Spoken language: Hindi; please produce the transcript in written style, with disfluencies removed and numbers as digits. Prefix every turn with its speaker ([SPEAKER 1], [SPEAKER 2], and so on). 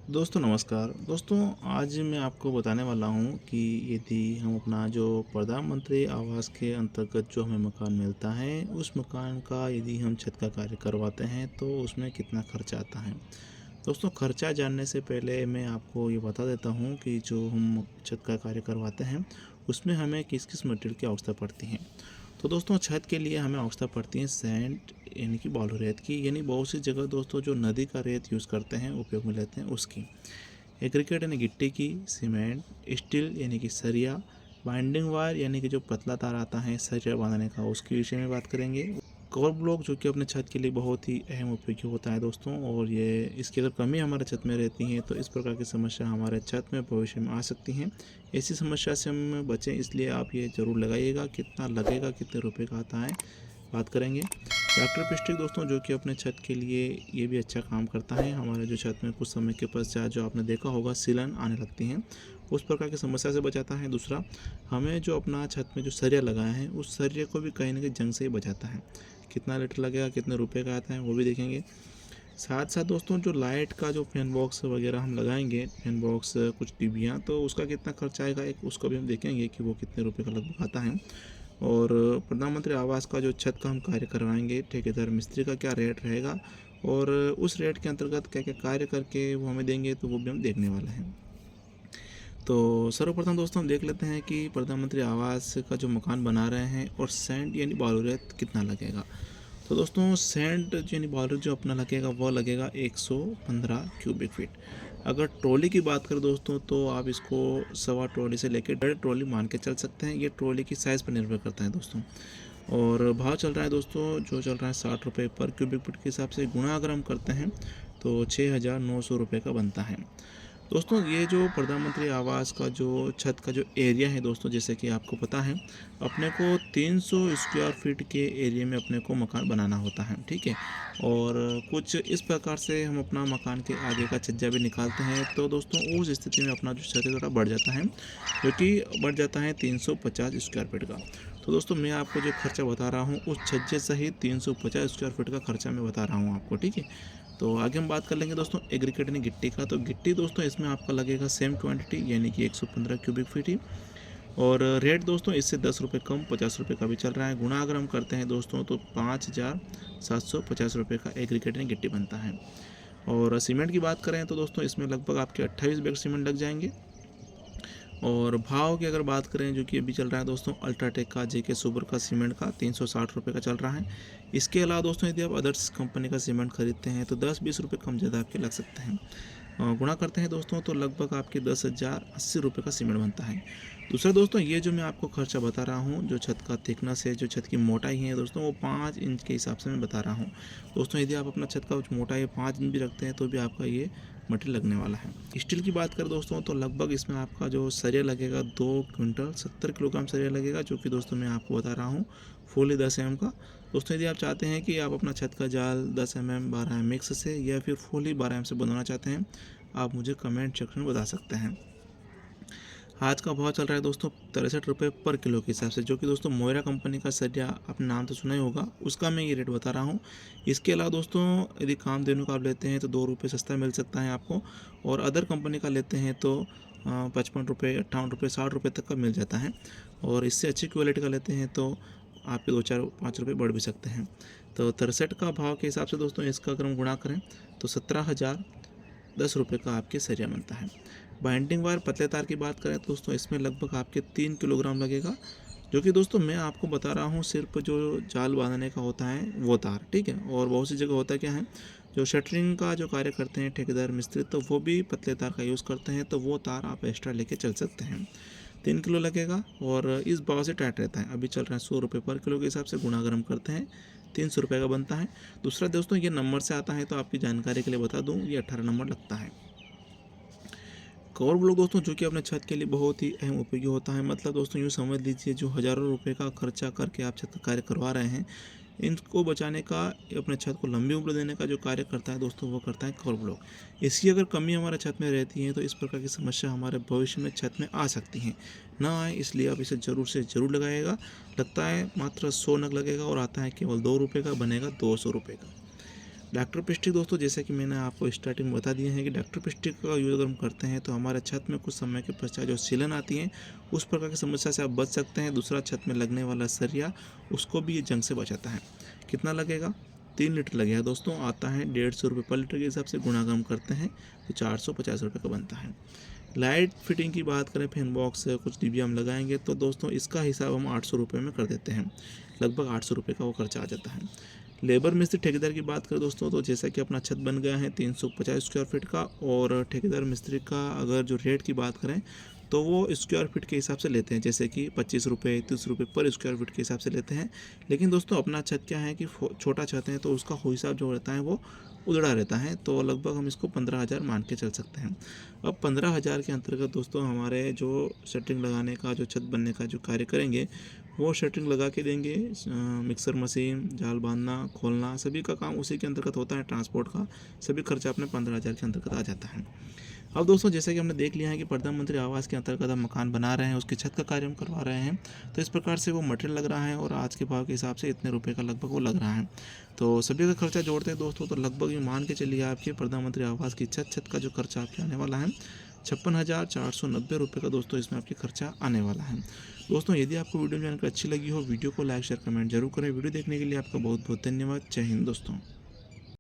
[SPEAKER 1] दोस्तों नमस्कार। दोस्तों आज मैं आपको बताने वाला हूँ कि यदि हम अपना जो प्रधानमंत्री आवास के अंतर्गत जो हमें मकान मिलता है, उस मकान का यदि हम छत का कार्य करवाते हैं तो उसमें कितना खर्चा आता है। दोस्तों खर्चा जानने से पहले मैं आपको ये बता देता हूँ कि जो हम छत का कार्य करवाते हैं उसमें हमें किस किस मटेरियल की आवश्यकता पड़ती है। तो दोस्तों छत के लिए हमें आवश्यकता पड़ती है सैंड यानी कि बालू रेत की, यानी बहुत सी जगह दोस्तों जो नदी का रेत यूज़ करते हैं, उपयोग में लेते हैं उसकी। एग्रीकेट यानी गिट्टी की, सीमेंट, स्टील यानी कि सरिया, बाइंडिंग वायर यानी कि जो पतला तार आता है सरिया बांधने का, उसके विषय में बात करेंगे। कवर ब्लॉक जो कि अपने छत के लिए बहुत ही अहम उपयोगी होता है दोस्तों, और ये इसकी अगर कमी हमारे छत में रहती है तो इस प्रकार की समस्या हमारे छत में भविष्य में आ सकती हैं। ऐसी समस्या से हम बचें, इसलिए आप ये ज़रूर लगाइएगा। कितना लगेगा, कितने रुपए का आता है, बात करेंगे। डॉक्टर पिस्टिक दोस्तों जो कि अपने छत के लिए ये भी अच्छा काम करता है। हमारे जो छत में कुछ समय के पश्चात जो आपने देखा होगा सीलन आने लगती हैं, उस प्रकार की समस्या से बचाता है। दूसरा, हमें जो अपना छत में जो सरिया लगाया है उस सरिया को भी कहीं ना कहीं जंग से ही बचाता है। कितना लीटर लगेगा, कितने रुपए का आता है, वो भी देखेंगे। साथ साथ दोस्तों जो लाइट का जो फैन बॉक्स वगैरह हम लगाएंगे, फैन बॉक्स कुछ टीवियाँ, तो उसका कितना खर्चा आएगा एक उसको भी हम देखेंगे कि वो कितने रुपए का लगभग आता है। और प्रधानमंत्री आवास का जो छत का हम कार्य करवाएंगे, ठेकेदार मिस्त्री का क्या रेट रहेगा और उस रेट के अंतर्गत क्या क्या कार्य करके वो हमें देंगे, तो वो भी हम देखने वाले हैं। तो सर्वप्रथम दोस्तों हम देख लेते हैं कि प्रधानमंत्री आवास का जो मकान बना रहे हैं और सैंड यानी बालू रेत कितना लगेगा। तो दोस्तों सैंड यानी बालू जो अपना लगेगा वो लगेगा 115 क्यूबिक फीट। अगर ट्रॉली की बात करें दोस्तों तो आप इसको सवा ट्रॉली से लेकर 1.5 ट्रॉली मान के चल सकते हैं। ये ट्रॉली की साइज़ पर निर्भर करता है दोस्तों। और भाव चल रहा है दोस्तों, जो चल रहा है 60 रुपये पर क्यूबिक फीट के हिसाब से, गुणा अगर हम करते हैं तो 6,900 रुपये का बनता है। दोस्तों ये जो प्रधानमंत्री आवास का जो छत का जो एरिया है दोस्तों, जैसे कि आपको पता है अपने को 300 स्क्वायर फीट के एरिया में अपने को मकान बनाना होता है, ठीक है। और कुछ इस प्रकार से हम अपना मकान के आगे का छज्जा भी निकालते हैं, तो दोस्तों उस स्थिति में अपना जो छत है थोड़ा बढ़ जाता है, जो कि बढ़ जाता है 350 स्क्वायर फीट का। तो दोस्तों मैं आपको जो खर्चा बता रहा हूँ उस छज्जे सहित 350 स्क्वायर फीट का खर्चा मैं बता रहा हूँ आपको, ठीक है। तो आगे हम बात कर लेंगे दोस्तों एग्रीकेट यानी गिट्टी का। तो गिट्टी दोस्तों इसमें आपका लगेगा सेम क्वांटिटी यानी कि 115 क्यूबिक फीट ही। और रेट दोस्तों इससे 10 रुपये कम 50 रुपये का भी चल रहा है। गुणा अगर हम करते हैं दोस्तों तो 5,750 रुपये का एग्रीकेट यानी गिट्टी बनता है। और सीमेंट की बात करें तो दोस्तों इसमें लगभग आपके 28 बैग सीमेंट लग जाएंगे। और भाव की अगर बात करें जो कि अभी चल रहा है दोस्तों अल्ट्राटेक का, जेके सुपर का सीमेंट का 360 रुपये का चल रहा है। इसके अलावा दोस्तों यदि आप अदर्स कंपनी का सीमेंट खरीदते हैं तो 10-20 रुपये कम ज़्यादा आपके लग सकते हैं। गुणा करते हैं दोस्तों तो लगभग आपके 10,080 रुपये का सीमेंट बनता है। दूसरा दोस्तों ये जो मैं आपको खर्चा बता रहा हूँ, जो छत का थिकनेस है, जो छत की मोटाई है दोस्तों, वो 5 इंच के हिसाब से मैं बता रहा हूँ। दोस्तों यदि आप अपना छत का मोटाई 5 इंच भी रखते हैं तो भी आपका ये मटेरियल लगने वाला है। स्टील की बात करें दोस्तों तो लगभग इसमें आपका जो सरिया लगेगा 2 क्विंटल 70 किलोग्राम सरिया लगेगा, जो कि दोस्तों मैं आपको बता रहा हूँ फुली 10 mm का। दोस्तों यदि आप चाहते हैं कि आप अपना छत का जाल 10 mm 12 mm मिक्स से या फिर फुली 12 mm से बनवाना चाहते हैं, आप मुझे कमेंट सेक्शन में बता सकते हैं। आज का भाव चल रहा है दोस्तों 63 रुपये पर किलो के हिसाब से, जो कि दोस्तों मोयरा कंपनी का सरिया आपने नाम तो सुना ही होगा, उसका मैं ये रेट बता रहा हूँ। इसके अलावा दोस्तों यदि कामधेनु का आप लेते हैं तो 2 रुपये सस्ता मिल सकता है आपको, और अदर कंपनी का लेते हैं तो 55 रुपये 58 रुपये 60 रुपये तक का मिल जाता है। और इससे अच्छी क्वालिटी का लेते हैं तो आपके 2-4-5 रुपये बढ़ भी सकते हैं। तो 63 का भाव के हिसाब से दोस्तों इसका अगर हम गुणा करें तो 17,010 रुपये का आपके सरिया बनता है। बाइंडिंग वायर पतले तार की बात करें तो दोस्तों इसमें लगभग आपके 3 किलोग्राम लगेगा, जो कि दोस्तों मैं आपको बता रहा हूँ सिर्फ जो जाल बांधने का होता है वो तार, ठीक है। और बहुत सी जगह होता है क्या है, जो शटरिंग का जो कार्य करते हैं ठेकेदार मिस्त्री, तो वो भी पतले तार का यूज़ करते हैं, तो वो तार आप एक्स्ट्रा लेके चल सकते हैं। 3 किलो लगेगा और इस भाव से टाइट रहता है। अभी चल रहा है 100 रुपये पर किलो के हिसाब से, गुणा अगर हम करते हैं 300 रुपये का बनता है। दूसरा दोस्तों ये नंबर से आता है, तो आपकी जानकारी के लिए बता दूँ ये 18 नंबर लगता है। कवर ब्लॉक दोस्तों जो कि अपने छत के लिए बहुत ही अहम उपयोगी होता है। मतलब दोस्तों यूँ समझ लीजिए जो हज़ारों रुपए का खर्चा करके आप छत का कार्य करवा रहे हैं, इनको बचाने का, अपने छत को लंबी उम्र देने का जो कार्य करता है दोस्तों, वो करता है कवर ब्लॉक। इसकी अगर कमी हमारे छत में रहती है तो इस प्रकार की समस्या हमारे भविष्य में छत में आ सकती हैं। ना आए इसलिए आप इसे ज़रूर से ज़रूर लगाइएगा। लगता है मात्र 100 नग लगेगा और आता है केवल 2 रुपये का, बनेगा 200 रुपये का। इलेक्ट्रोप्लास्टिक दोस्तों, जैसे कि मैंने आपको स्टार्टिंग में बता दिया है कि इलेक्ट्रोप्लास्टिक का यूज़ अगर हम करते हैं तो हमारे छत में कुछ समय के पश्चात जो सीलन आती है उस प्रकार की समस्या से आप बच सकते हैं। दूसरा, छत में लगने वाला सरिया उसको भी ये जंग से बचाता है। कितना लगेगा? 3 लीटर लगेगा दोस्तों। आता है 150 रुपये पर लीटर के हिसाब से, गुणा हम करते हैं तो 450 रुपये का बनता है। लाइट फिटिंग की बात करें, फैन बॉक्स कुछ डिब्बी हम लगाएंगे तो दोस्तों इसका हिसाब हम 800 रुपये में कर देते हैं। लगभग 800 रुपये का वो खर्चा आ जाता है। लेबर मिस्त्री ठेकेदार की बात करें दोस्तों, तो जैसा कि अपना छत बन गया है 350 स्क्वायर फीट का, और ठेकेदार मिस्त्री का अगर जो रेट की बात करें तो वो स्क्वायर फीट के हिसाब से लेते हैं, जैसे कि 25 रुपये 30 रुपये पर स्क्वायर फीट के हिसाब से लेते हैं। लेकिन दोस्तों अपना छत क्या है कि छोटा छत है तो उसका हिसाब जो रहता है वो उधड़ा रहता है, तो लगभग हम इसको 15,000 मान के चल सकते हैं। अब 15,000 के अंतर्गत दोस्तों हमारे जो शटरिंग लगाने का, जो छत बनने का जो कार्य करेंगे वो शटरिंग लगा के देंगे। मिक्सर मशीन, जाल बांधना, खोलना, सभी का काम उसी के अंतर्गत होता है। ट्रांसपोर्ट का सभी खर्चा अपने 15,000 के अंतर्गत आ जाता है। अब दोस्तों जैसे कि हमने देख लिया है कि प्रधानमंत्री आवास के अंतर्गत हम मकान बना रहे हैं, उसकी छत का कार्य हम करवा रहे हैं, तो इस प्रकार से वो मटेरियल लग रहा है और आज के भाव के हिसाब से इतने रुपए का लगभग वो लग रहा है। तो सभी का खर्चा जोड़ते हैं दोस्तों तो लगभग ये मान के चलिए आपके प्रधानमंत्री आवास की छत का जो खर्चा आपके आने वाला है 56,490 रुपये का दोस्तों इसमें आपके खर्चा आने वाला है। दोस्तों यदि आपको वीडियो जानकारी अच्छी लगी हो, वीडियो को लाइक शेयर कमेंट जरूर करें। वीडियो देखने के लिए आपका बहुत बहुत धन्यवाद। जय हिंद दोस्तों।